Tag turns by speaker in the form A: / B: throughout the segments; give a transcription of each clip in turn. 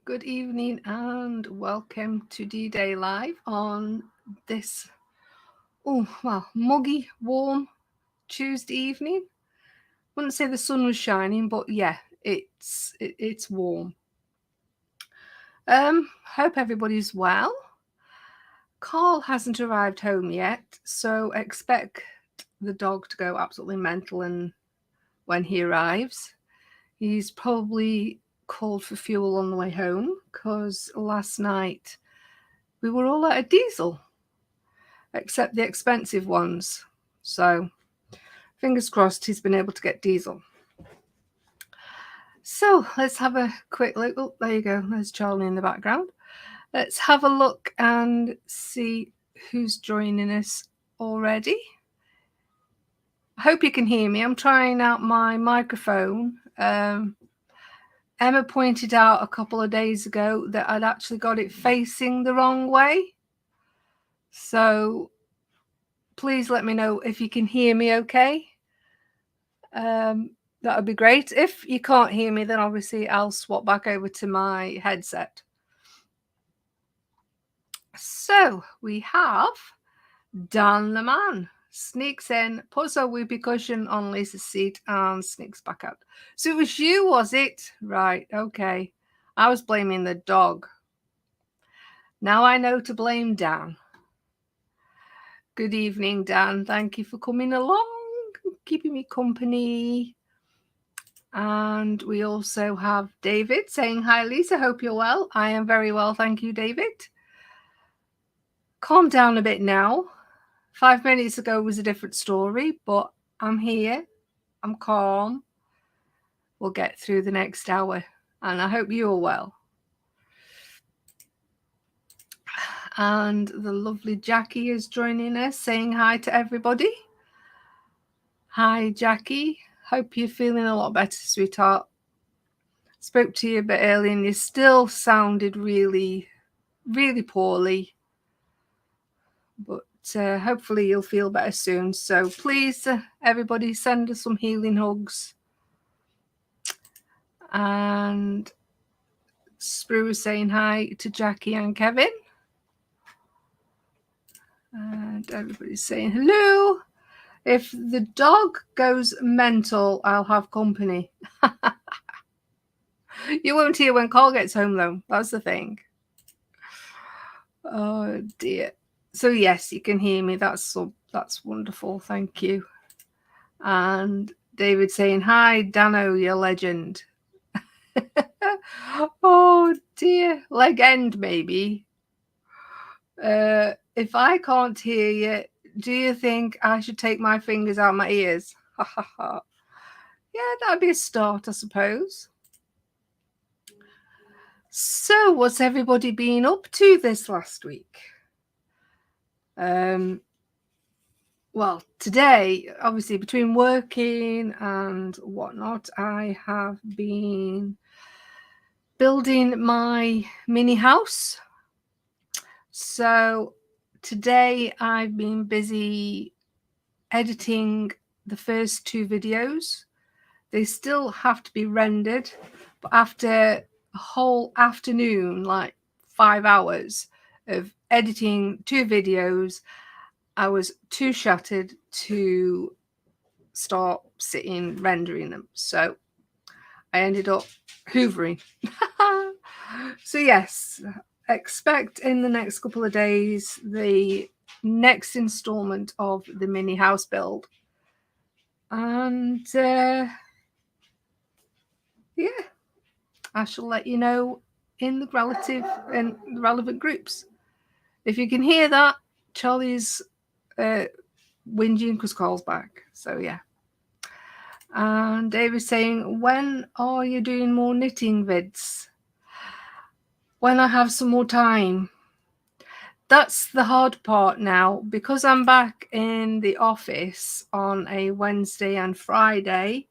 A: Good evening and welcome to D-Day Live on this, muggy, warm Tuesday evening. Wouldn't say the sun was shining, but yeah, it's warm. Hope everybody's well. Carl hasn't arrived home yet, so expect the dog to go absolutely mental and when he arrives. He's probably called for fuel on the way home because last night we were all out of diesel, except the expensive ones. So fingers crossed he's been able to get diesel. So let's have a quick look. Oh, there you go. There's Charlie in the background. Let's have a look and see who's joining us already. I hope you can hear me. I'm trying out my microphone. Emma pointed out a couple of days ago that I'd actually got it facing the wrong way. So please let me know if you can hear me okay. That would be great. If you can't hear me, then obviously I'll swap back over to my headset. So we have Dan the man sneaks in, puts a whoopee cushion on Lisa's seat and sneaks back out. So it was you, was it? Right, okay. I was blaming the dog. Now I know to blame Dan. Good evening, Dan. Thank you for coming along, keeping me company. And we also have David saying, hi, Lisa, hope you're well. I am very well, thank you, David. Calm down a bit now. 5 minutes ago was a different story, but I'm here. I'm calm. We'll get through the next hour, and I hope you're well. And the lovely Jackie is joining us, saying hi to everybody. Hi, Jackie. Hope you're feeling a lot better, sweetheart. Spoke to you a bit earlier and you still sounded really, really poorly. But hopefully you'll feel better soon. So please, everybody, send us some healing hugs. And Sprue is saying hi to Jackie and Kevin. And everybody's saying hello. If the dog goes mental, I'll have company. You won't hear when Carl gets home, though. That's the thing. Oh, dear. So, yes, you can hear me. That's wonderful. Thank you. And David saying, hi, Dano, your legend. Oh, dear. Legend, maybe. If I can't hear you, do you think I should take my fingers out my ears? Yeah, that'd be a start, I suppose. So, what's everybody been up to this last week? Well, today, obviously, between working and whatnot, I have been building my mini house. So today I've been busy editing the first 2 videos. They still have to be rendered, but after a whole afternoon, like 5 hours of editing 2 videos, I was too shattered to start sitting rendering them. So I ended up hoovering. So yes, expect in the next couple of days the next installment of the mini house build. And yeah, I shall let you know in the relevant groups. If you can hear that, Charlie's whinging because Carl's back. So yeah. And David's saying, when are you doing more knitting vids? When I have some more time. That's the hard part now, because I'm back in the office on a Wednesday and Friday.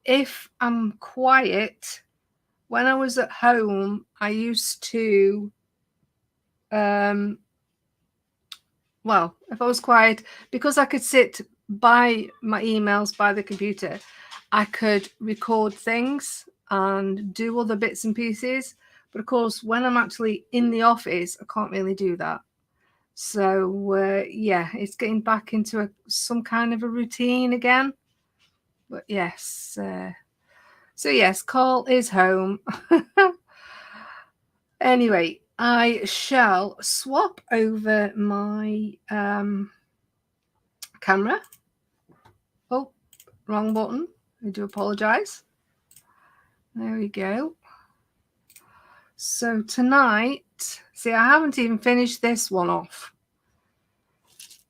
A: If I'm quiet, when I was at home, I used to, if I was quiet, because I could sit by my emails by the computer, I could record things and do other bits and pieces. But of course, when I'm actually in the office, I can't really do that. So yeah, it's getting back into some kind of a routine again. But yes, so yes, Carl is home. Anyway, I shall swap over my camera. Oh, wrong button. I do apologize. There we go. So tonight, see, I haven't even finished this one off.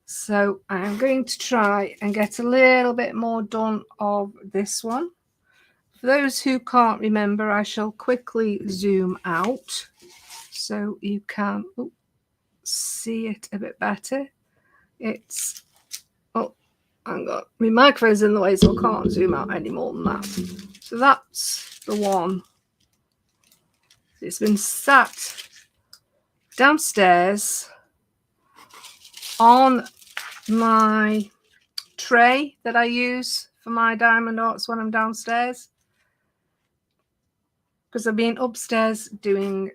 A: So I'm going to try and get a little bit more done of this one. For those who can't remember, I shall quickly zoom out so you can see it a bit better. It's, oh, hang on, my microphone's in the way, so I can't zoom out any more than that. So that's the one. It's been sat downstairs on my tray that I use for my diamond arts when I'm downstairs, because I've been upstairs doing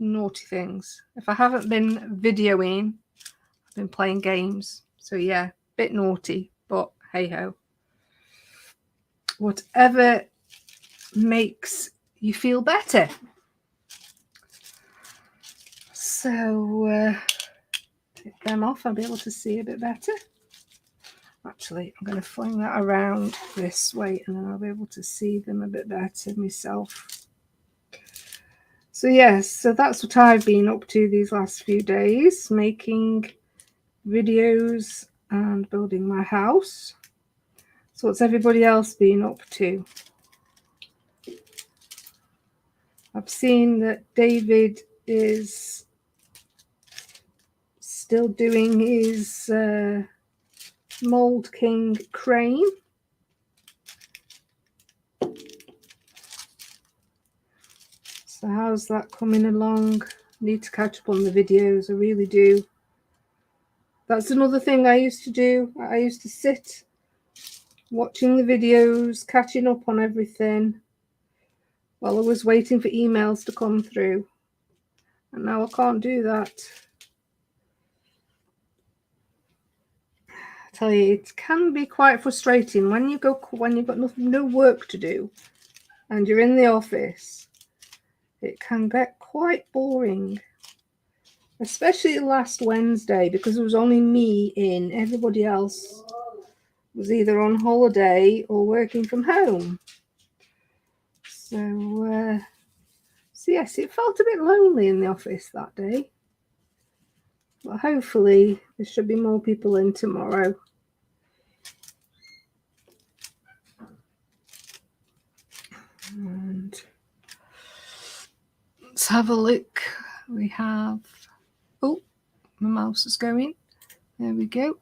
A: naughty things. If I haven't been videoing, I've been playing games. So yeah, bit naughty, but hey ho. Whatever makes you feel better. So take them off, I'll be able to see a bit better. Actually, I'm going to fling that around this way and then I'll be able to see them a bit better myself. So yes, so that's what I've been up to these last few days, making videos and building my house. So what's everybody else been up to? I've seen that David is still doing his Mold King crane. So how's that coming along? Need to catch up on the videos, I really do. That's another thing I used to do. I used to sit watching the videos, catching up on everything while I was waiting for emails to come through. And now I can't do that. I tell you, it can be quite frustrating when you've got no work to do and you're in the office. It can get quite boring, especially last Wednesday, because it was only me in. Everybody else was either on holiday or working from home. So yes, it felt a bit lonely in the office that day. But hopefully there should be more people in tomorrow. And let's have a look. We have, oh, my mouse is going. There we go.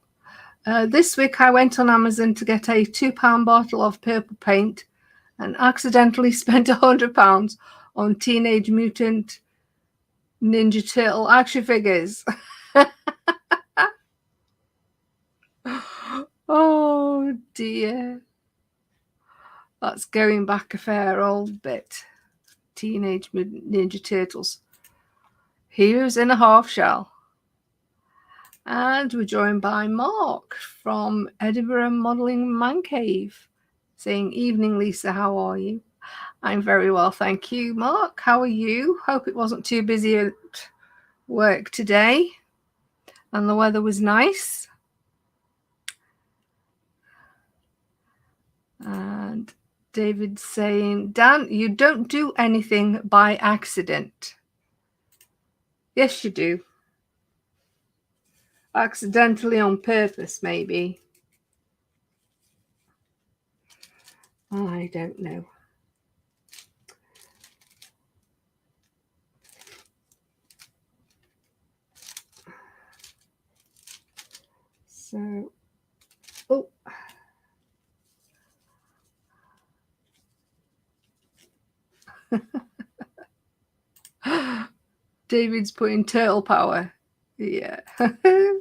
A: This week I went on Amazon to get a £2 bottle of purple paint and accidentally spent £100 on Teenage Mutant Ninja Turtle action figures. Oh dear. That's going back a fair old bit. Teenage Ninja Turtles. Heroes in a Half Shell. And we're joined by Mark from Edinburgh Modelling Man Cave, saying, "Evening, Lisa, how are you?" I'm very well, thank you. Mark, how are you? Hope it wasn't too busy at work today and the weather was nice. And David's saying, "Dan, you don't do anything by accident." Yes, you do. Accidentally, on purpose, maybe. I don't know. So, oh. David's putting turtle power. Yeah. I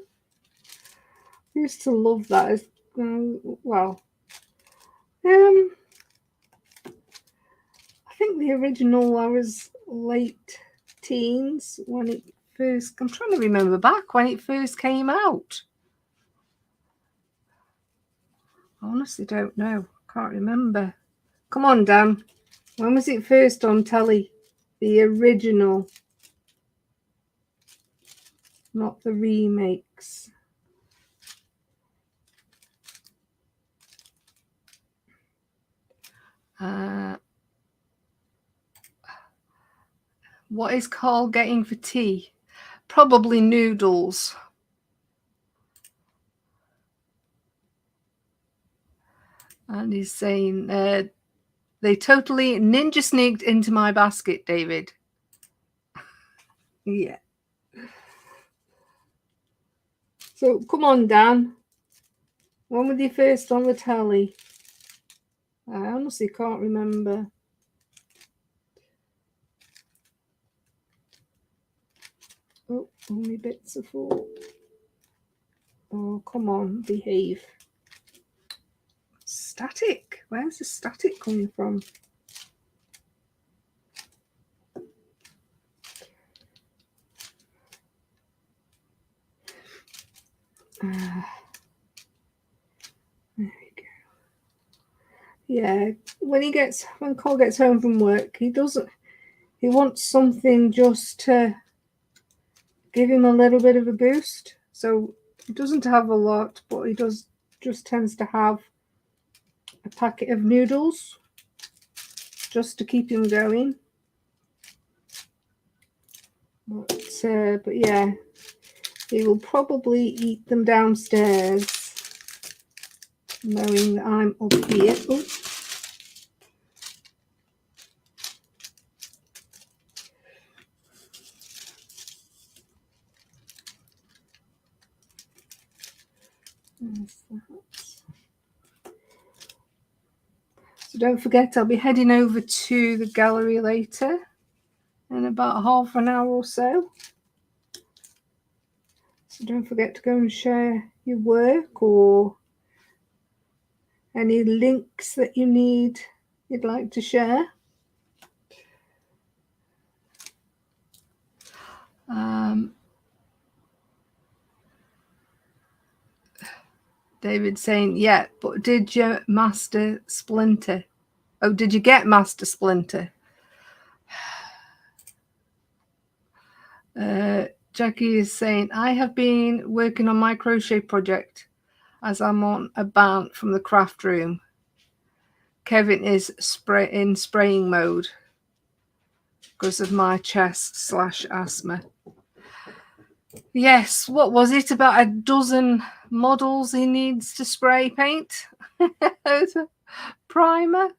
A: used to love that. Well, I think think the original, I was late teens when it first, I'm trying to remember back when it first came out. I honestly don't know. Can't remember. Come on, Dan. When was it first on telly? The original, not the remakes. What is Carl getting for tea? Probably noodles. And he's saying, they totally ninja sneaked into my basket, David. Yeah. So, come on, Dan. When were they first on the telly? I honestly can't remember. Oh, only bits of 4. Oh, come on, behave. Static. Where's the static coming from? There we go. Yeah, when Cole gets home from work, he wants something just to give him a little bit of a boost. So he doesn't have a lot, but he just tends to have a packet of noodles just to keep him going. But yeah, he will probably eat them downstairs, knowing that I'm up here. So don't forget, I'll be heading over to the gallery later in about half an hour or so. So don't forget to go and share your work or any links that you'd like to share. David saying, yeah, but did you master Splinter? Oh, did you get Master Splinter? Jackie is saying, I have been working on my crochet project as I'm on a bant from the craft room. Kevin is in spraying mode because of my chest/asthma. Yes, what was it? About a dozen models he needs to spray paint? Primer?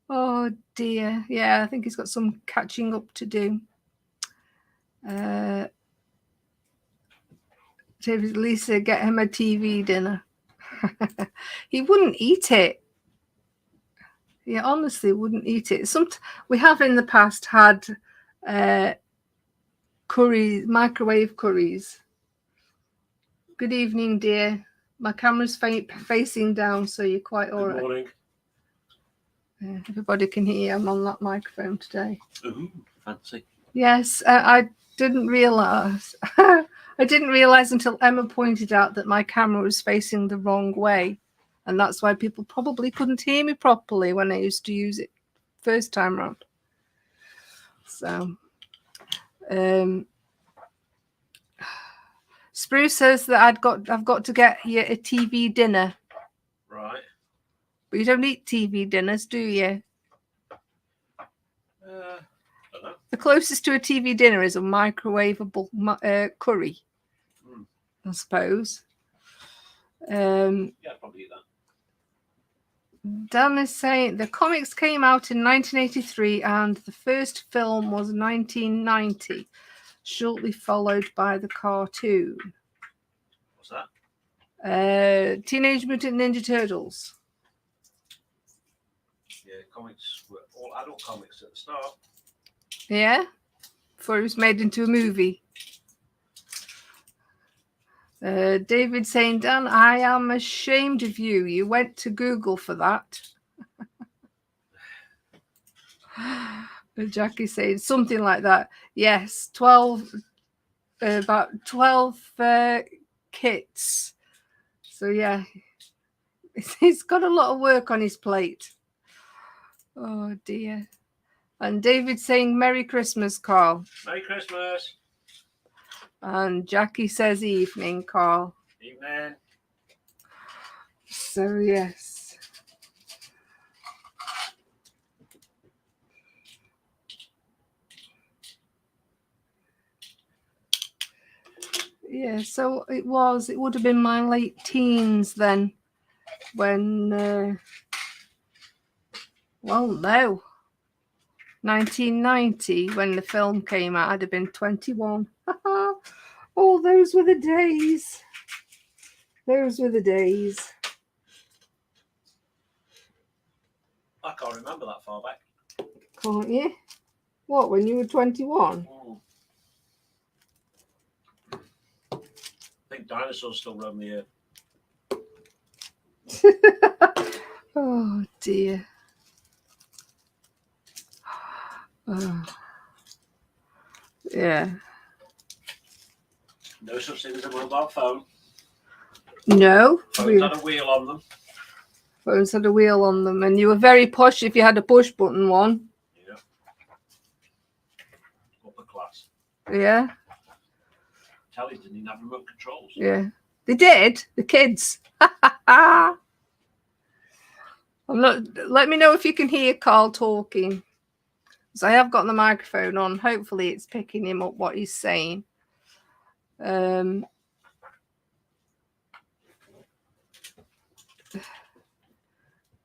A: Oh dear. Yeah, I think he's got some catching up to do. David, Lisa, get him a TV dinner. He wouldn't eat it. He honestly wouldn't eat it. We have in the past had curries, microwave curries. Good evening, dear. My camera's facing down, so you're quite all right. Good morning. Everybody can hear I'm on that microphone today.
B: Ooh, fancy.
A: Yes, I didn't realise. I didn't realise until Emma pointed out that my camera was facing the wrong way. And that's why people probably couldn't hear me properly when I used to use it first time around. So, Spruce says that I've got to get you a TV dinner.
B: Right.
A: But you don't eat TV dinners, do you?
B: I don't know.
A: The closest to a TV dinner is a microwavable curry, I suppose.
B: Yeah, I'd probably eat that.
A: Dan is saying the comics came out in 1983 and the first film was 1990, shortly followed by the cartoon.
B: What's that?
A: Teenage Mutant Ninja Turtles.
B: Yeah, comics were all adult comics at the start.
A: Yeah? Before it was made into a movie. David saying, Dan, I am ashamed of you. You went to Google for that. Jackie saying something like that. Yes, 12, about 12 kits. So yeah, he's got a lot of work on his plate. Oh dear. And David saying Merry Christmas, Carl.
B: Merry Christmas.
A: And Jackie says evening, Carl.
B: Evening.
A: So yes. Yeah, so it would have been my late teens then when, well, no, 1990 when the film came out, I'd have been 21. Oh, those were the days. Those were the days.
B: I can't remember that far back.
A: Can't you? What, when you were 21?
B: I think dinosaurs still roam the earth.
A: Oh dear. Oh. Yeah.
B: No such thing as a mobile phone.
A: No.
B: Phones had a wheel on them.
A: Phones had a wheel on them, and you were very posh if you had a push button one.
B: Yeah. Upper class.
A: Yeah.
B: Telly didn't even have remote controls.
A: Yeah. They did, the kids. Let me know if you can hear Carl talking. So I have got the microphone on. Hopefully it's picking him up what he's saying.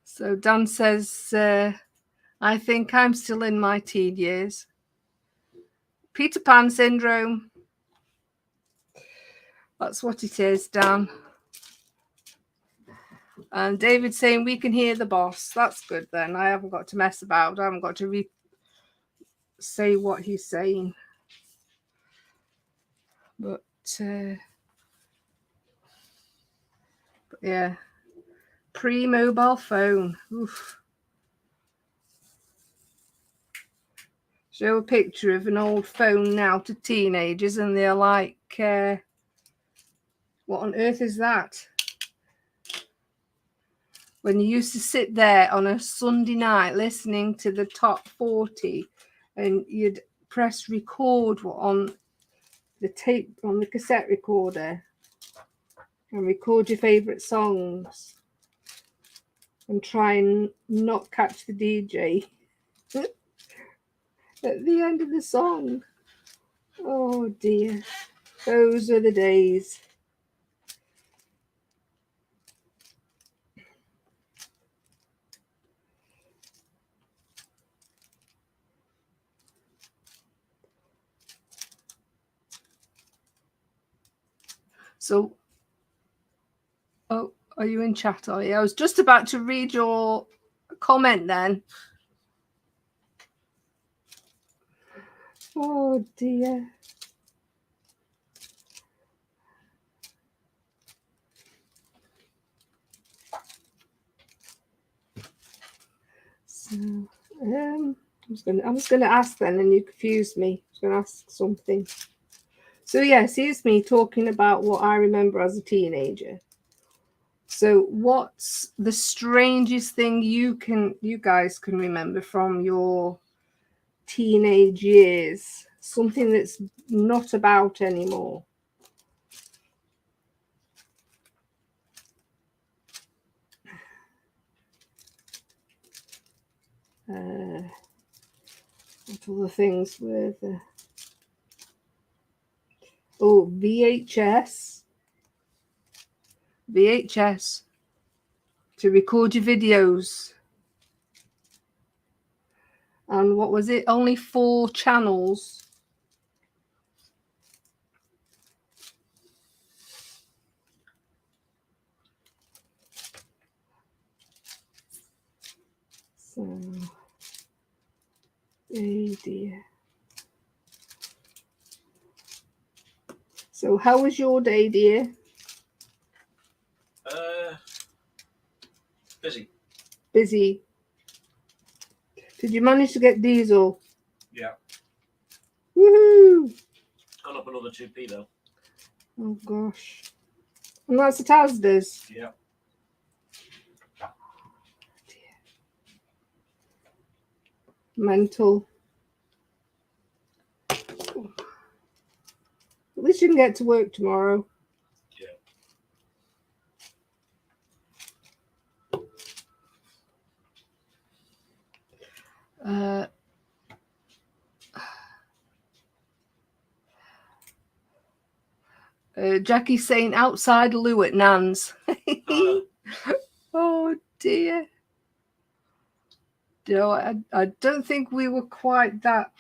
A: So Dan says, I think I'm still in my teen years. Peter Pan syndrome. That's what it is, Dan. And David saying we can hear the boss. That's good then. I haven't got to mess about. I haven't got to say what he's saying. But yeah, pre-mobile phone. Oof. Show a picture of an old phone now to teenagers and they're like, what on earth is that? When you used to sit there on a Sunday night listening to the top 40 and you'd press record on the tape, on the cassette recorder and record your favourite songs and try and not catch the DJ at the end of the song. Oh dear, those are the days. So, oh, are you in chat? Are you? I was just about to read your comment then. Oh dear. So, I was gonna ask then, and you confused me. I was gonna ask something. So yes, here's me talking about what I remember as a teenager. So what's the strangest thing you guys can remember from your teenage years? Something that's not about anymore. What other things were there? Oh, VHS to record your videos. And what was it? Only 4 channels. So, oh dear. So how was your day, dear?
B: Busy.
A: Busy. Did you manage to get diesel?
B: Yeah.
A: Woohoo!
B: It's gone up another 2p though.
A: Oh gosh. And that's at Asda's.
B: Yeah.
A: Mental. At least you can get to work tomorrow.
B: Yeah.
A: Jackie's saying outside loo at Nan's. Oh dear. No, I don't think we were quite that.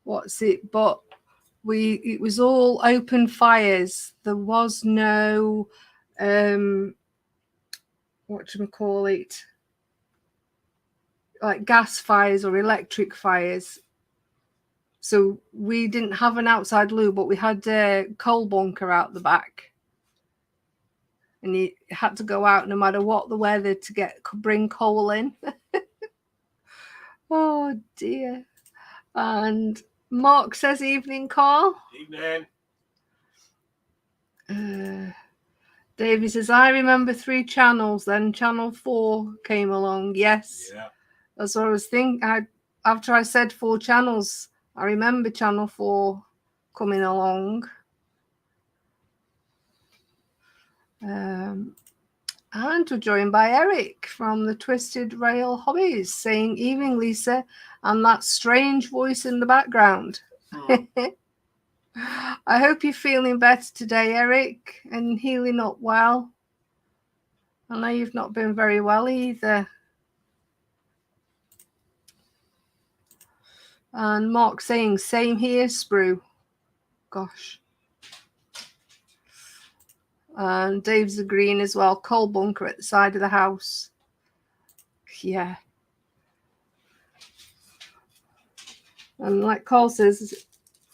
A: What's it? But it was all open fires. There was no whatchamacallit, like gas fires or electric fires. So we didn't have an outside loo, but we had a coal bunker out the back. And you had to go out no matter what the weather to bring coal in. Oh dear. And Mark says evening, Carl.
B: Evening.
A: Davey says, I remember 3 channels, then channel 4 came along. Yes.
B: Yeah.
A: That's what I was thinking. After I said 4 channels, I remember channel 4 coming along. And we're joined by Eric from the Twisted Rail Hobbies saying, evening, Lisa, and that strange voice in the background. I hope you're feeling better today, Eric, and healing up well. I know you've not been very well either. And Mark saying, same here, Sprue. Gosh. And Dave's agreeing as well. Coal bunker at the side of the house. Yeah. And like Carl says,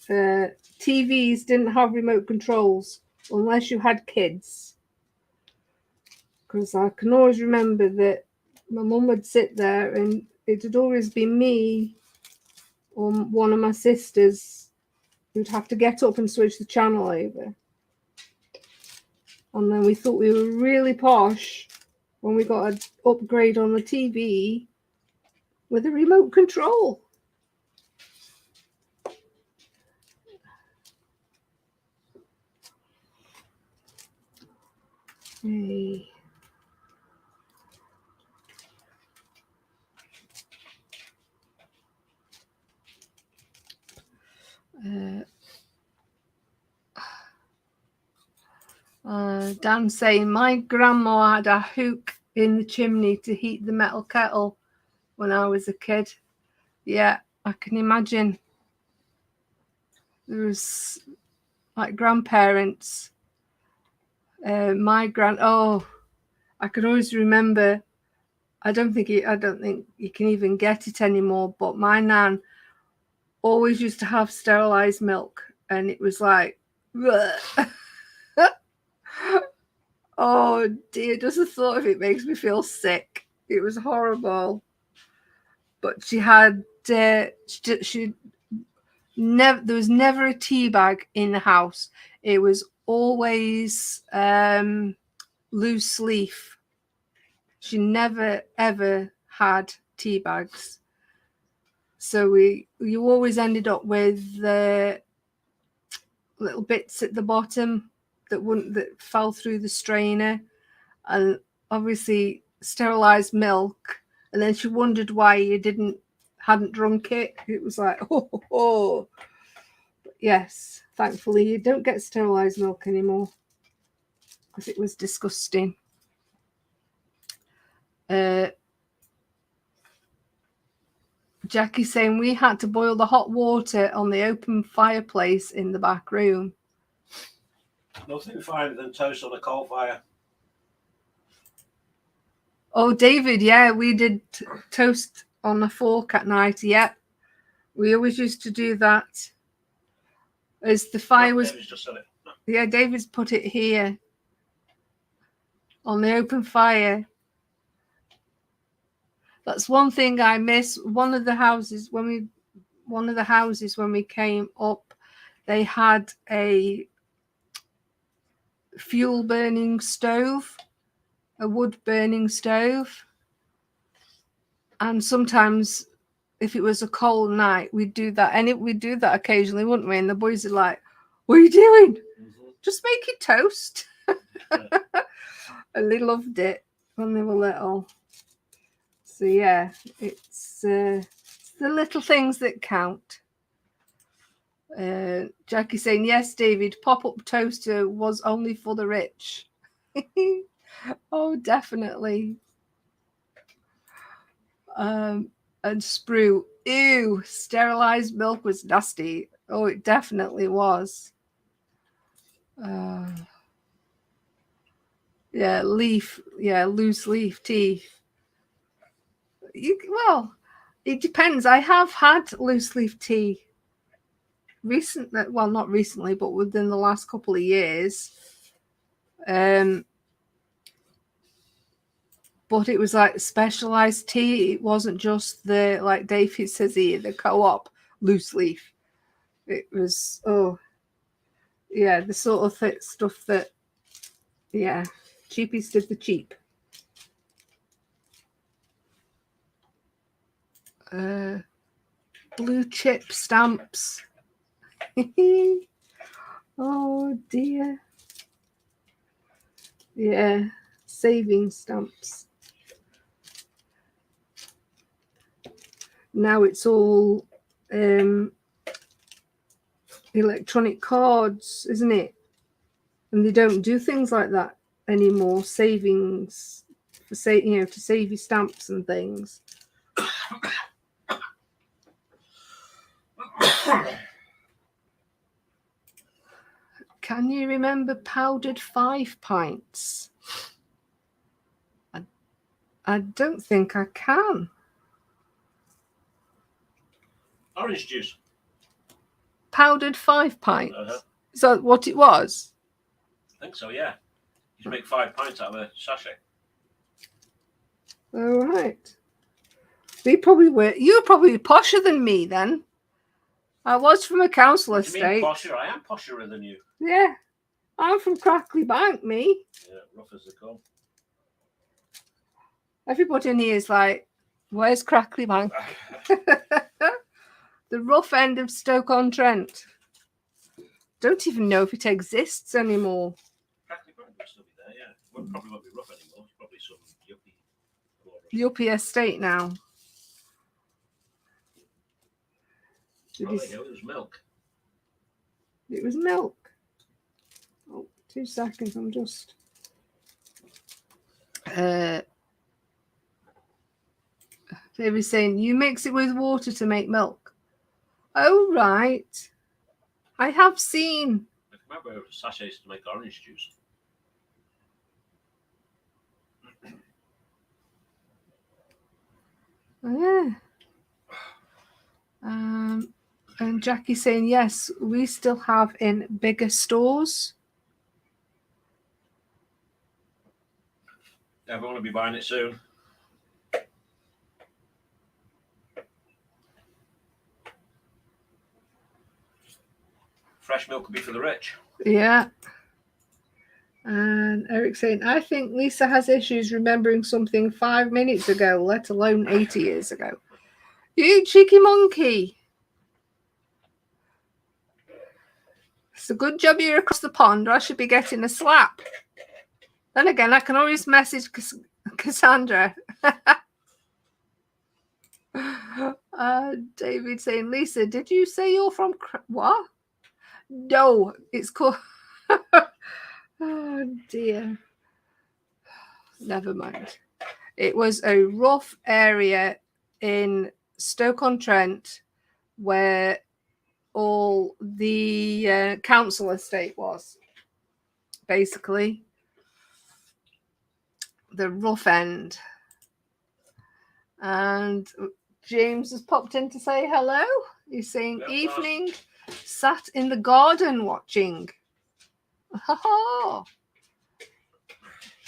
A: TVs didn't have remote controls unless you had kids. Because I can always remember that my mum would sit there and it would always be me or one of my sisters who'd have to get up and switch the channel over. And then we thought we were really posh when we got an upgrade on the TV with a remote control. Hey. Dan saying, my grandma had a hook in the chimney to heat the metal kettle when I was a kid. Yeah, I can imagine. There was like grandparents. I can always remember. I don't think you can even get it anymore. But my nan always used to have sterilized milk, and it was like, oh dear, just the thought of it makes me feel sick. It was horrible. But she had there was never a tea bag in the house. It was always loose leaf. She never ever had tea bags. So you always ended up with little bits at the bottom that fell through the strainer, and obviously sterilized milk. And then she wondered why you hadn't drunk it. It was like, oh. But yes, thankfully you don't get sterilized milk anymore because it was disgusting. Jackie saying we had to boil the hot water on the open fireplace in the back room.
B: Nothing finer than toast on a coal fire.
A: Oh, David, yeah, we did toast on a fork at night. Yeah, we always used to do that. As the fire was,
B: David's just said it.
A: Yeah, David's put it here on the open fire. That's one thing I miss. One of the houses when we came up, they had a fuel burning stove, a wood burning stove. And sometimes if it was a cold night, we'd do that. And we'd do that occasionally, wouldn't we? And the boys are like, what are you doing?
B: Mm-hmm.
A: Just make it toast. And they loved it when they were little. So yeah, it's the little things that count. Jackie saying, yes, David, pop-up toaster was only for the rich. Oh, definitely. And Sprue, ew, sterilized milk was nasty. Oh, it definitely was. Yeah, loose leaf tea. Well, it depends. I have had loose leaf tea recently. Well, not recently, but within the last couple of years. But it was like specialized tea. It wasn't just the, like David says here, the co-op loose leaf. It was, oh, yeah, the sort of stuff that, yeah, cheapest of the cheap. Blue chip stamps. Oh dear. Yeah, saving stamps. Now it's all electronic cards, isn't it? And they don't do things like that anymore. Savings for to save your stamps and things. Can you remember powdered 5 pints? I don't think I can.
B: Orange juice.
A: Powdered 5 pints. Is that what it was?
B: I think so, yeah. You make 5 pints out of a sachet.
A: All right. You were probably posher than me then. I was from a council estate.
B: You mean posher? I am posherer than you.
A: Yeah. I'm from Crackley Bank, me.
B: Yeah, rough as they come.
A: Everybody in here is like, where's Crackley Bank? The rough end of Stoke-on-Trent. Don't even know if it exists anymore.
B: Crackley Bank will still be there, yeah. It probably won't be rough anymore. It's probably some
A: yuppie estate now.
B: Oh, there you go. It was milk.
A: It was milk. Oh, 2 seconds. I'm just. David's saying you mix it with water to make milk. Oh right. I have seen.
B: I remember sachets to make orange juice.
A: Yeah. And Jackie's saying, yes, we still have in bigger stores.
B: Everyone will be buying it soon. Fresh milk will be for the rich.
A: Yeah. And Eric's saying, I think Lisa has issues remembering something 5 minutes ago, let alone 80 years ago. You cheeky monkey. It's a good job you're across the pond, or I should be getting a slap. Then again, I can always message Cassandra. David saying, Lisa, did you say you're from... What? No, it's called... Oh, dear. Never mind. It was a rough area in Stoke-on-Trent where all the council estate was, basically. The rough end. And James has popped in to say hello. He's saying, evening, sat in the garden watching. It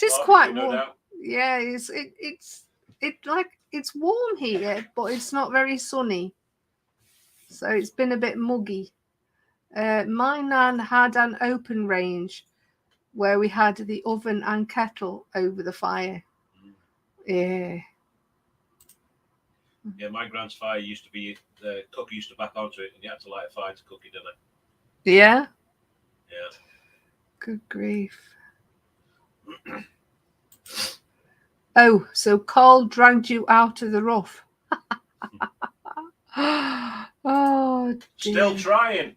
A: is quite warm. Yeah, it's it's warm here, but it's not very sunny. So it's been a bit muggy. My nan had an open range where we had the oven and kettle over the fire. Yeah.
B: Yeah, my grand's fire used to be, the cooker used to back onto it and you had to light a fire to cook your dinner.
A: Yeah?
B: Yeah.
A: Good grief. Oh, so Carl dragged you out of the rough. Oh, dear.
B: Still trying.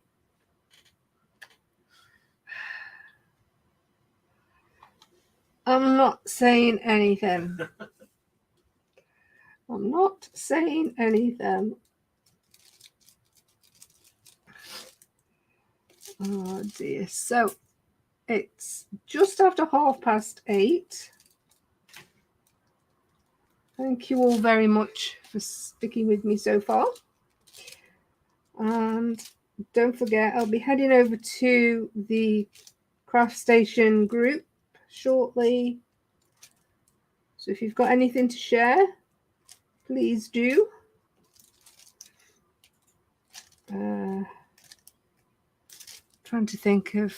A: I'm not saying anything. I'm not saying anything. Oh dear. So it's just after 8:30. Thank you all very much for sticking with me so far. And don't forget, I'll be heading over to the Craft Station group shortly. So if you've got anything to share, please do. Trying to think of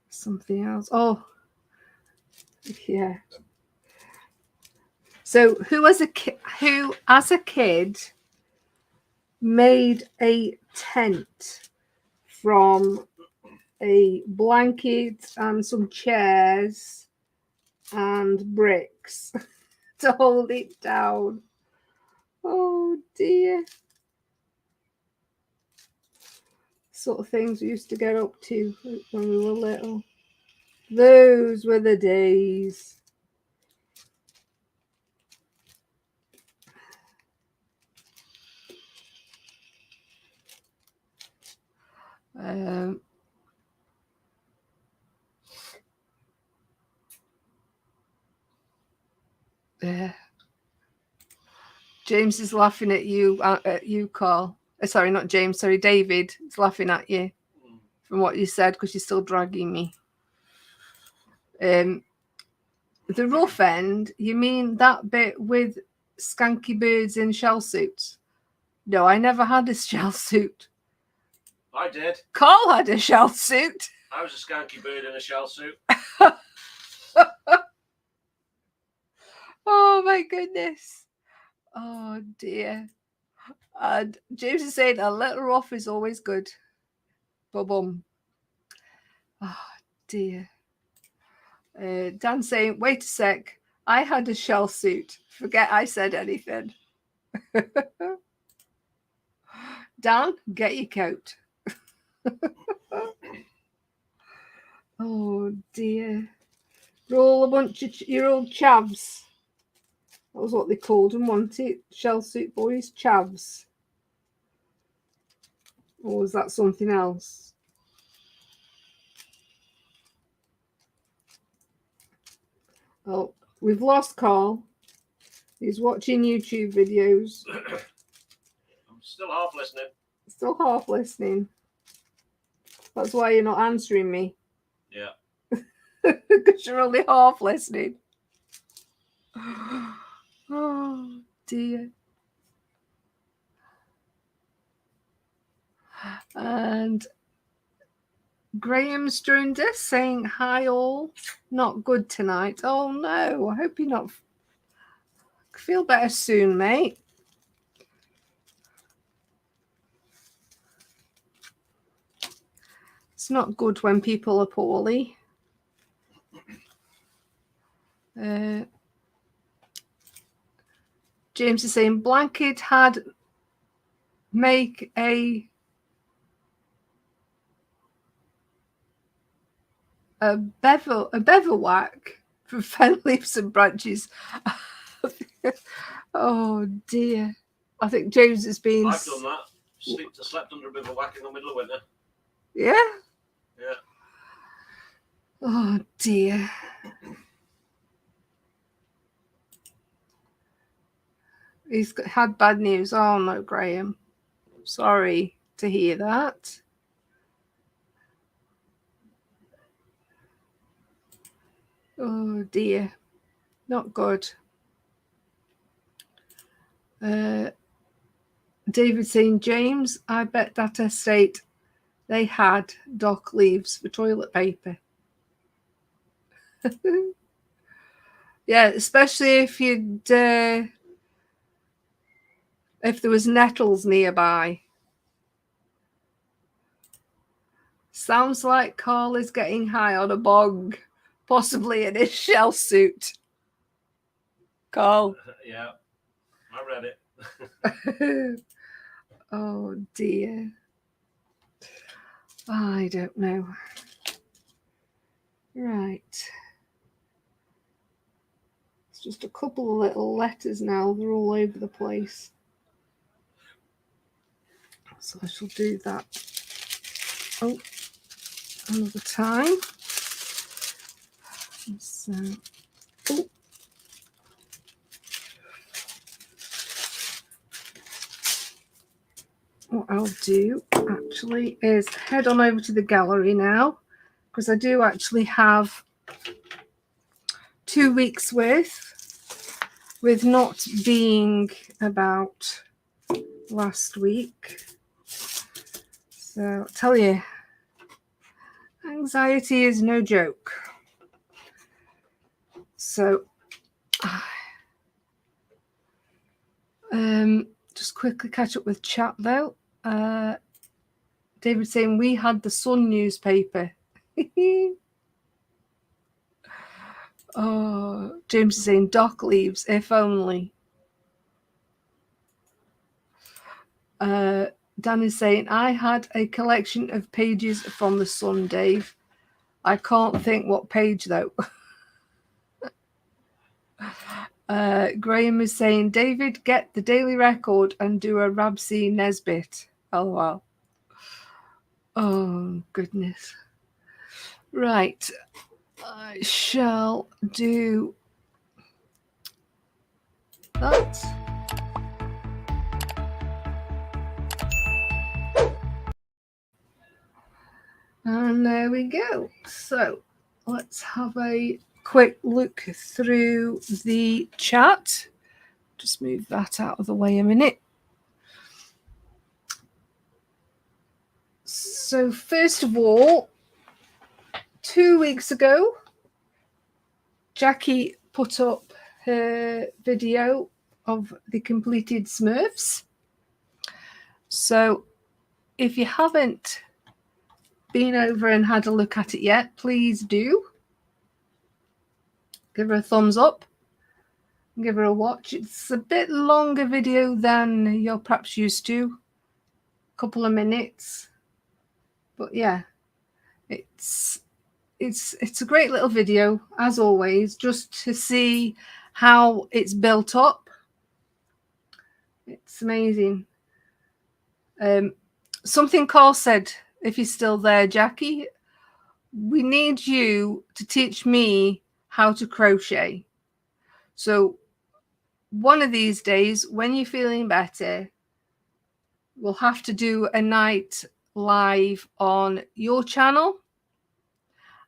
A: something else. Oh, yeah. So who as a kid made a tent from a blanket and some chairs and bricks to hold it down? Oh dear. Sort of things we used to get up to when we were little. Those were the days. James is laughing at you, Carl. Sorry, not James. Sorry, David is laughing at you from what you said because you're still dragging me. The rough end, you mean that bit with skanky birds in shell suits? No, I never had a shell suit.
B: I did.
A: Carl had a shell suit.
B: I was a skanky bird in a shell suit.
A: Oh my goodness. Oh dear. And James is saying a little rough is always good. Bum. Oh dear. Dan saying, wait a sec. I had a shell suit. Forget I said anything. Dan, get your coat. Oh dear. You're all a bunch of your old chavs. That was what they called them, wasn't it? Shell suit boys, chavs. Or was that something else? Oh, we've lost Carl. He's watching YouTube videos.
B: I'm still half listening.
A: Still half listening. That's why you're not answering me.
B: Yeah.
A: Because you're only half listening. Oh dear. And Graham's joined us saying, hi all. Not good tonight. Oh no, I hope you're not. Feel better soon, mate. It's not good when people are poorly. James is saying blanket had make a beverwhack from fen leaves and branches. Oh dear. I think James has been.
B: I've done that. Slept under a bivouac in the middle of winter.
A: Yeah?
B: Yeah.
A: Oh dear. He's had bad news. Oh no, Graham. Sorry to hear that. Oh dear. Not good. David saying, James, I bet that estate they had dock leaves for toilet paper. Yeah, especially if you'd if there was nettles nearby. Sounds like Carl is getting high on a bog, possibly in his shell suit. Carl.
B: Yeah, I read it.
A: Oh dear. I don't know. Right. It's just a couple of little letters now. They're all over the place. So I shall do that. Oh, another time. So, oh. What I'll do actually is head on over to the gallery now, because I do actually have 2 weeks worth, with not being about last week. So I'll tell you, anxiety is no joke. So just quickly catch up with chat though. David saying we had the Sun newspaper. Oh, James is saying dock leaves, if only. Dan is saying I had a collection of pages from the Sun, Dave. I can't think what page though. Graham is saying, David, get the Daily Record and do a Rabsy Nesbit. Oh, wow. Oh, goodness. Right. I shall do that. And there we go. So let's have a quick look through the chat. Just move that out of the way a minute. So first of all, 2 weeks ago, Jackie put up her video of the completed Smurfs. So if you haven't been over and had a look at it yet, please do. Give her a thumbs up. Give her a watch. It's a bit longer video than you're perhaps used to. A couple of minutes. But yeah, it's a great little video, as always, just to see how it's built up. It's amazing. Something Carl said, if you're still there, Jackie, we need you to teach me how to crochet. So one of these days, when you're feeling better, we'll have to do a night live on your channel,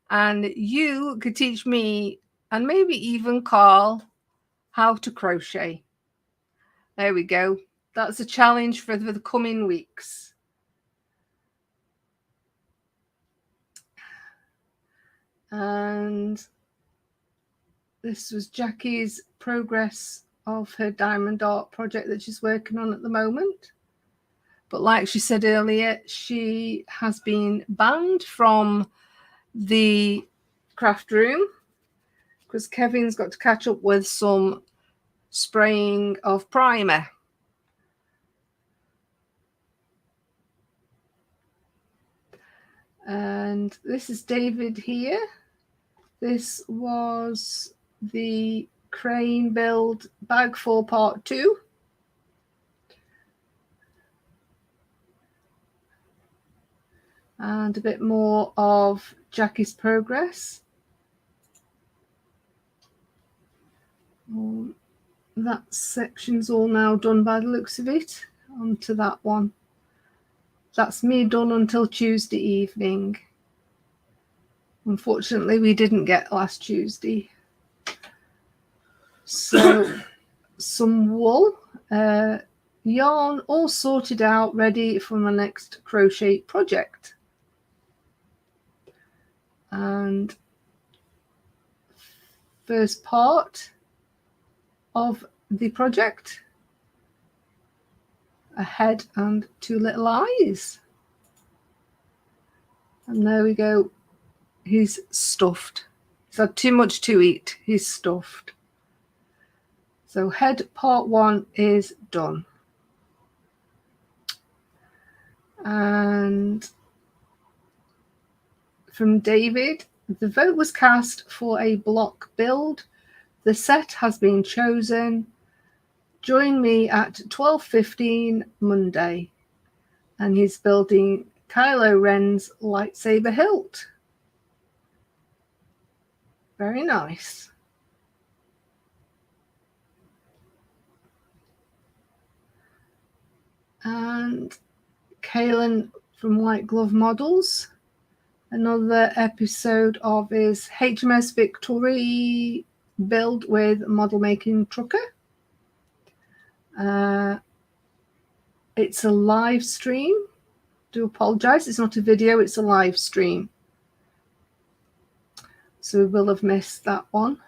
A: and you could teach me and maybe even Carl how to crochet. There we go. That's a challenge for the coming weeks. And this was Jackie's progress of her diamond art project that she's working on at the moment. But like she said earlier, she has been banned from the craft room because Kevin's got to catch up with some spraying of primer. And this is David here. This was the crane build bag 4 part 2. And a bit more of Jackie's progress. That section's all now done by the looks of it. Onto that one. That's me done until Tuesday evening. Unfortunately, we didn't get last Tuesday. So some wool, yarn all sorted out, ready for my next crochet project. And first part of the project, a head and two little eyes. And there we go. He's stuffed. He's had too much to eat. He's stuffed. So head part 1 is done. And from David, the vote was cast for a block build. The set has been chosen. Join me at 12:15 Monday. And he's building Kylo Ren's lightsaber hilt. Very nice. And Kaylin from White Glove Models, another episode of his HMS Victory build with model making trucker. It's a live stream. Do apologize, it's not a video, it's a live stream. So we will have missed that one.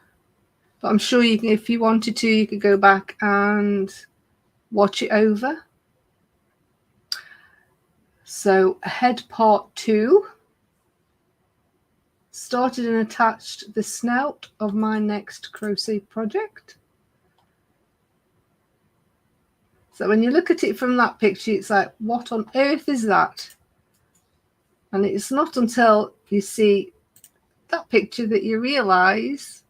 A: But I'm sure you can, if you wanted to, you could go back and watch it over. So head part 2. Started and attached the snout of my next crochet project. So when you look at it from that picture, it's like, what on earth is that? And it's not until you see that picture that you realize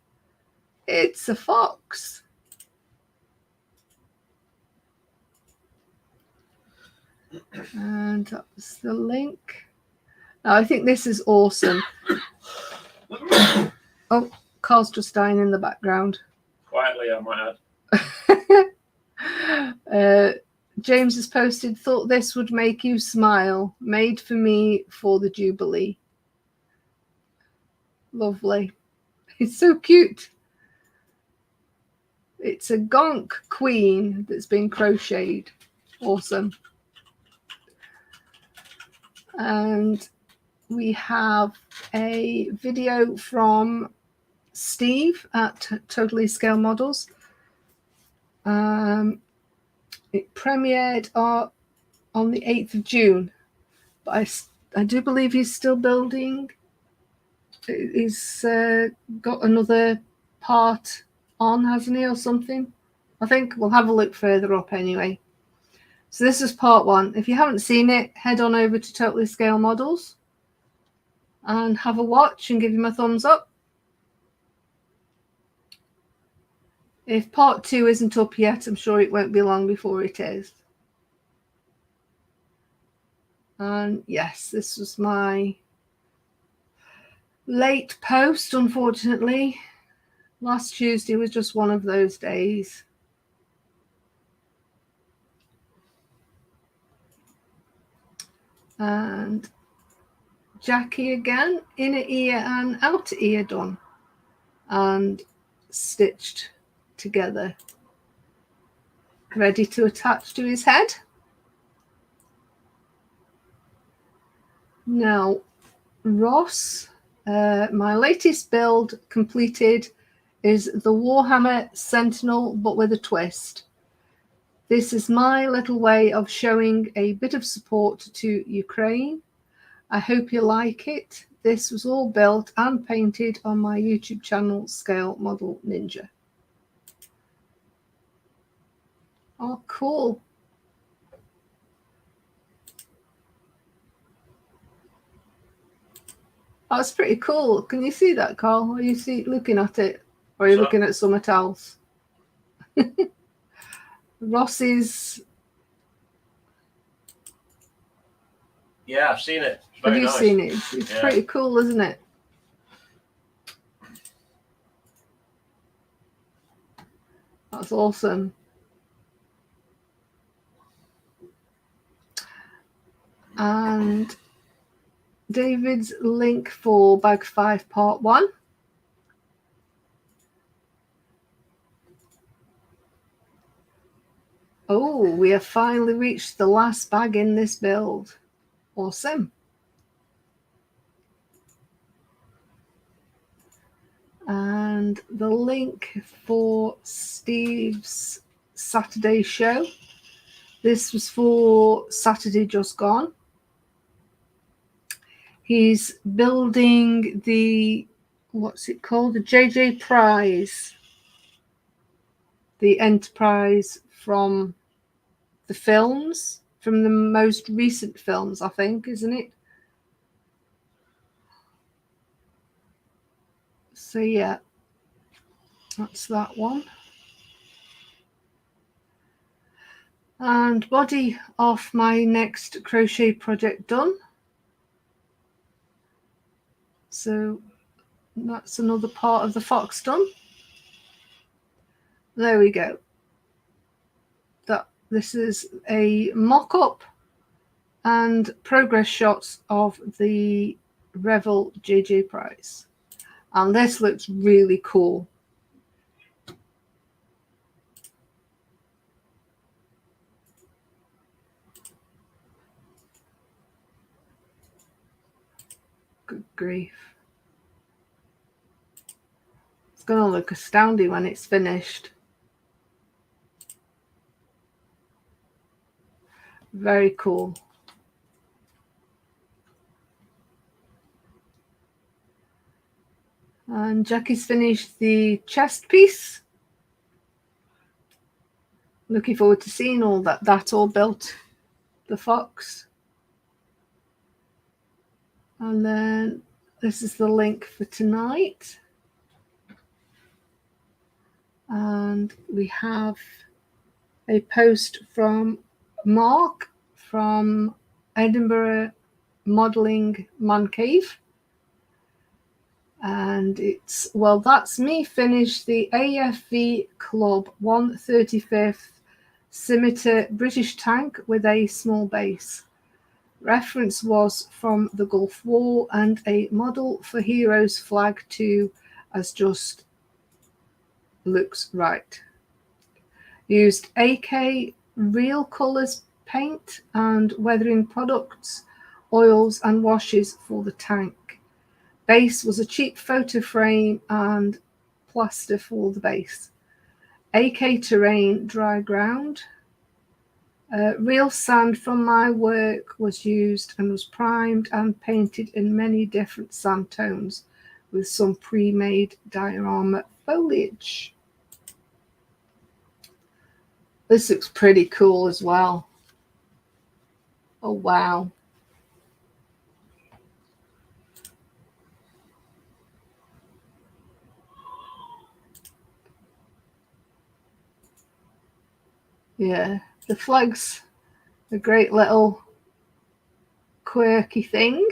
A: it's a fox. And that's the link. Now, I think this is awesome. Oh, Carl's just dying in the background.
B: Quietly, I might
A: add. James has posted, thought this would make you smile. Made for me for the Jubilee. Lovely. It's so cute. It's a gonk queen that's been crocheted. Awesome. And we have a video from Steve at Totally Scale Models. It premiered on the 8th of June, but I do believe he's still building. He's got another part on, hasn't he, or something? I think we'll have a look further up anyway. So this is part 1. If you haven't seen it, head on over to Totally Scale Models and have a watch and give him a thumbs up. If part 2 isn't up yet, I'm sure it won't be long before it is. And yes, this was my late post, unfortunately. Last Tuesday was just one of those days. And Jackie again, inner ear and outer ear done and stitched together, ready to attach to his head. Now, Ross, my latest build completed is the Warhammer Sentinel, but with a twist. This is my little way of showing a bit of support to Ukraine. I hope you like it. This was all built and painted on my YouTube channel, Scale Model Ninja. Oh, cool. That's pretty cool. Can you see that, Carl? Are you looking at it? Or are you looking at something else? Ross's.
B: Yeah, I've seen it.
A: Have you seen it? It's pretty cool, isn't it? That's awesome. And David's link for Bag 5 Part 1. Oh, we have finally reached the last bag in this build. Awesome. And the link for Steve's Saturday show. This was for Saturday just gone. He's building the, what's it called? The JJ Prize. The Enterprise from the films, from the most recent films, I think, isn't it? So yeah, that's that one. And body of my next crochet project done. So that's another part of the fox done. There we go. This is a mock-up and progress shots of the Revel JJ Prize. And this looks really cool. Good grief. It's going to look astounding when it's finished. Very cool. And Jackie's finished the chest piece. Looking forward to seeing all that all built. The fox. And then this is the link for tonight. And we have a post from Mark from Edinburgh Modelling Man Cave. And it's, well, that's me finished the AFV Club 135th Scimitar British tank with a small base. Reference was from the Gulf War and a model for Heroes Flag 2 as just looks right. Used AK Real Colours paint and weathering products, oils and washes for the tank. Base was a cheap photo frame and plaster for the base. AK terrain, dry ground. Real sand from my work was used and was primed and painted in many different sand tones with some pre-made diorama foliage. This looks pretty cool as well. Oh, wow. Yeah, the flag's a great little quirky thing.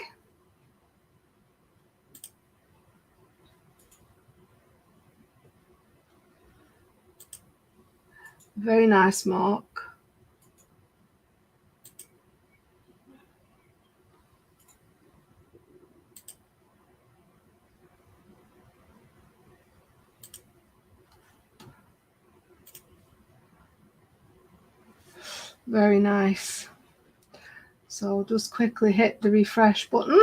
A: Very nice, Mark. Very nice. So I'll just quickly hit the refresh button.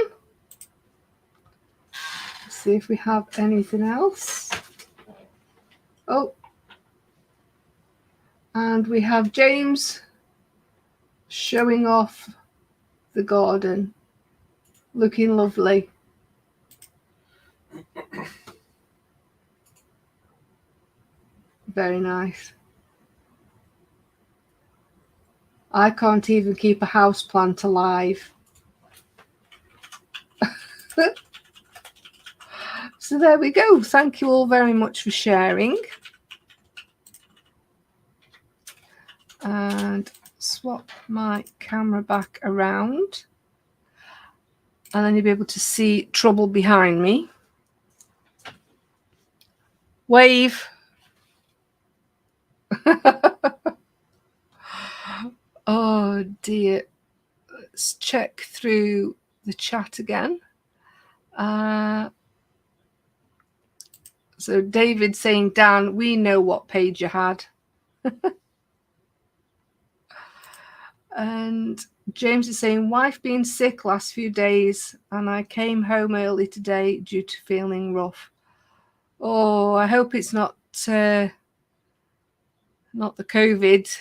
A: See if we have anything else. Oh, and we have James showing off the garden. Looking lovely. Very nice. I can't even keep a houseplant alive. So there we go. Thank you all very much for sharing. And swap my camera back around. And then you'll be able to see Trouble behind me. Wave. Oh dear. Let's check through the chat again. So David saying, Dan, we know what page you had. And James is saying, wife being sick last few days, and I came home early today due to feeling rough. Oh, I hope it's not the COVID.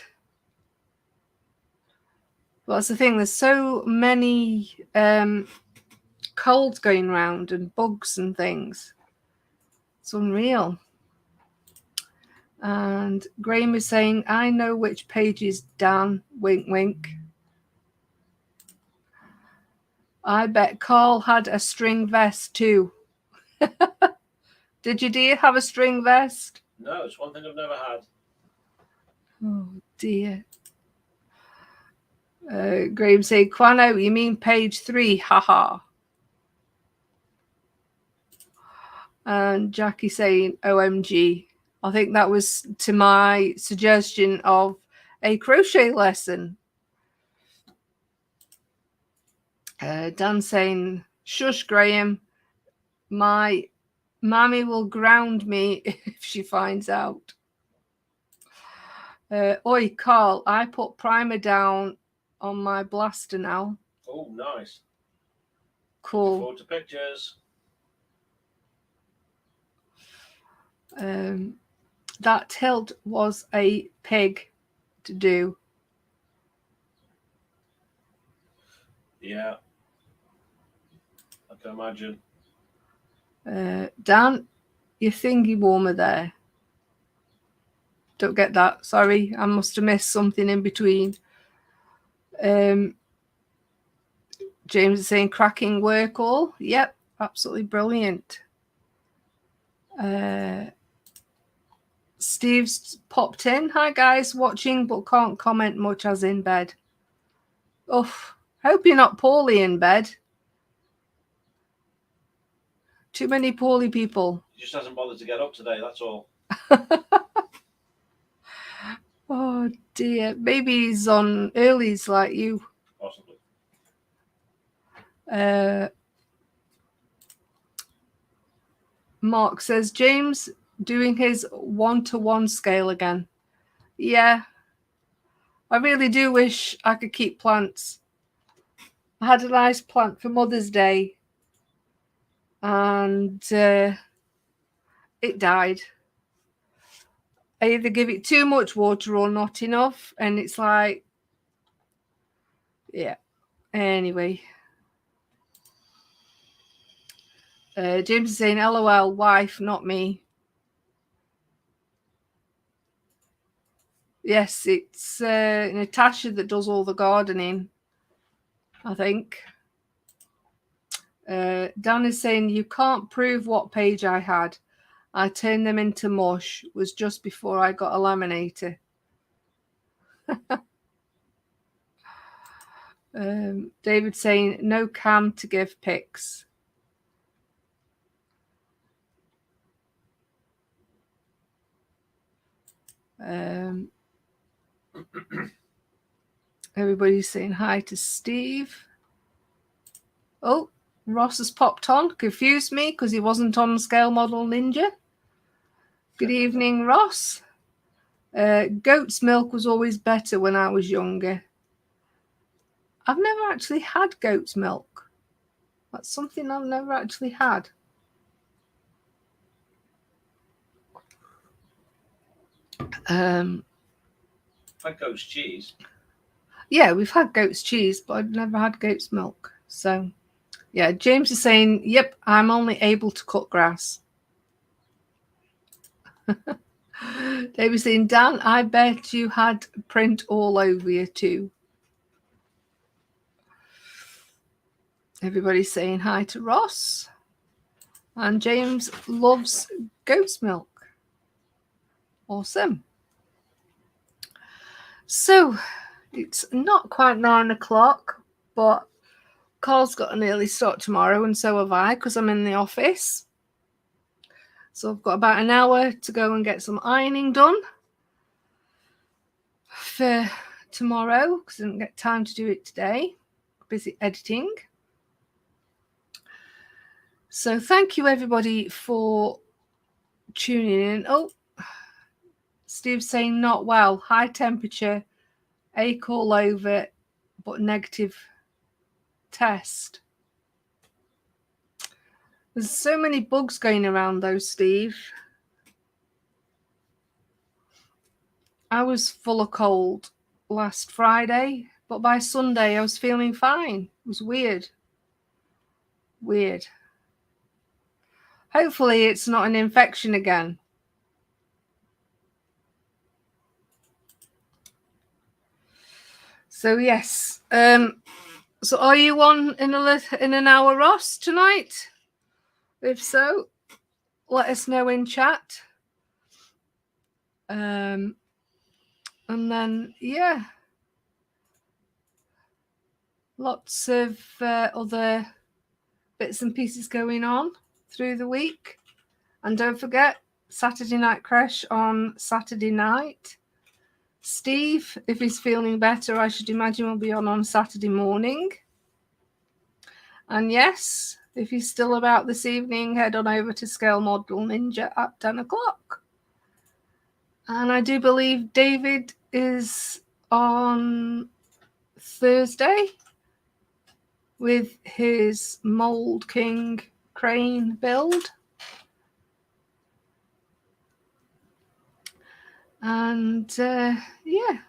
A: But that's the thing. There's so many colds going around and bugs and things. It's unreal. And Graham is saying, I know which page is Dan. Wink, wink. I bet Carl had a string vest too. Did you, dear, have a string vest?
B: No, it's one thing I've never had.
A: Oh, dear. Graham saying, Quano, you mean page 3? Haha. And Jackie saying, OMG. I think that was to my suggestion of a crochet lesson. Dan saying, shush, Graham. My mammy will ground me if she finds out. Oi, Carl, I put primer down on my blaster now.
B: Oh, nice.
A: Cool.
B: Look forward to pictures.
A: That tilt was a pig to do.
B: Yeah. I can imagine.
A: Dan, your thingy warmer there. Don't get that. Sorry, I must have missed something in between. James is saying cracking work all. Yep, absolutely brilliant. Steve's popped in. Hi guys, watching but can't comment much as in bed. Oof. Hope you're not poorly in bed. Too many poorly people.
B: He just hasn't bothered to get up today, that's all.
A: Oh dear. Maybe he's on earlies like you.
B: Possibly.
A: Mark says, James doing his 1-to-1 scale again. Yeah. I really do wish I could keep plants. I had a nice plant for Mother's Day and it died. I either give it too much water or not enough, and it's like, yeah. Anyway. James is saying, LOL, wife, not me. Yes, it's Natasha that does all the gardening, I think. Dan is saying, you can't prove what page I had. I turned them into mush. It was just before I got a laminator. David saying, no cam to give pics. Everybody's saying hi to Steve. Oh, Ross has popped on. Confused me because he wasn't on Scale Model Ninja. Good evening, Ross. Goat's milk was always better when I was younger. I've never actually had goat's milk. That's something I've never actually had.
B: Had goat's cheese.
A: Yeah, we've had goat's cheese, but I've never had goat's milk. So, yeah, James is saying, yep, I'm only able to cut grass. David's saying, Dan, I bet you had print all over you too. Everybody's saying hi to Ross. And James loves goat's milk. Awesome. So, it's not quite 9 o'clock, but Carl's got an early start tomorrow, and so have I, because I'm in the office. So I've got about an hour to go and get some ironing done for tomorrow, because I didn't get time to do it today. Busy editing. So thank you, everybody, for tuning in. Oh, Steve's saying not well. High temperature, ache all over, but negative test. There's so many bugs going around though, Steve. I was full of cold last Friday, but by Sunday I was feeling fine. It was weird. Weird. Hopefully it's not an infection again. So yes. So are you on in an hour, Ross, tonight? If so, let us know in chat. And then, yeah, lots of other bits and pieces going on through the week. And don't forget, Saturday Night Crash on Saturday night. Steve, if he's feeling better, I should imagine will be on Saturday morning. And yes, if he's still about this evening, head on over to Scale Model Ninja at 10 o'clock. And I do believe David is on Thursday with his Mold King crane build. And yeah.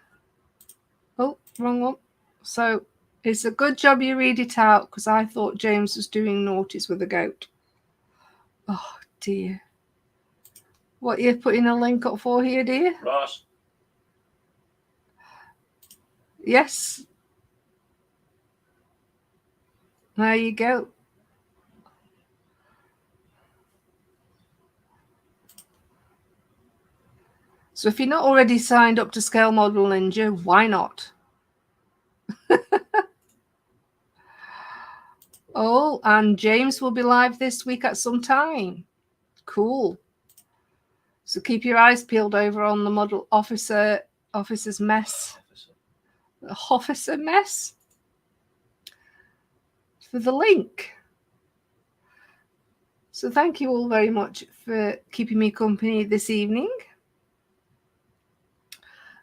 A: Oh, wrong one. So it's a good job you read it out, because I thought James was doing naughties with a goat. Oh dear. What you're putting a link up for here, dear?
B: Ross.
A: Yes. There you go. So if you're not already signed up to Scale Model Ninja, why not? Oh, and James will be live this week at some time. Cool. So keep your eyes peeled over on the Model Officer's Mess. Officer Mess? For the link. So thank you all very much for keeping me company this evening.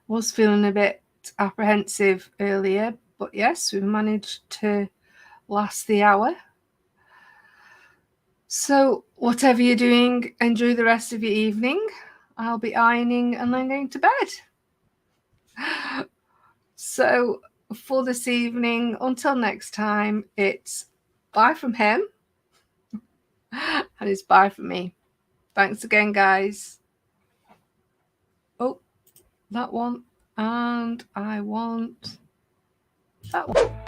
A: Was feeling a bit apprehensive earlier, but yes, we've managed to last the hour. So whatever you're doing, enjoy the rest of your evening. I'll be ironing and then going to bed. So for this evening, until next time, it's bye from him and it's bye from me. Thanks again, guys. Oh, that one. And I want that one.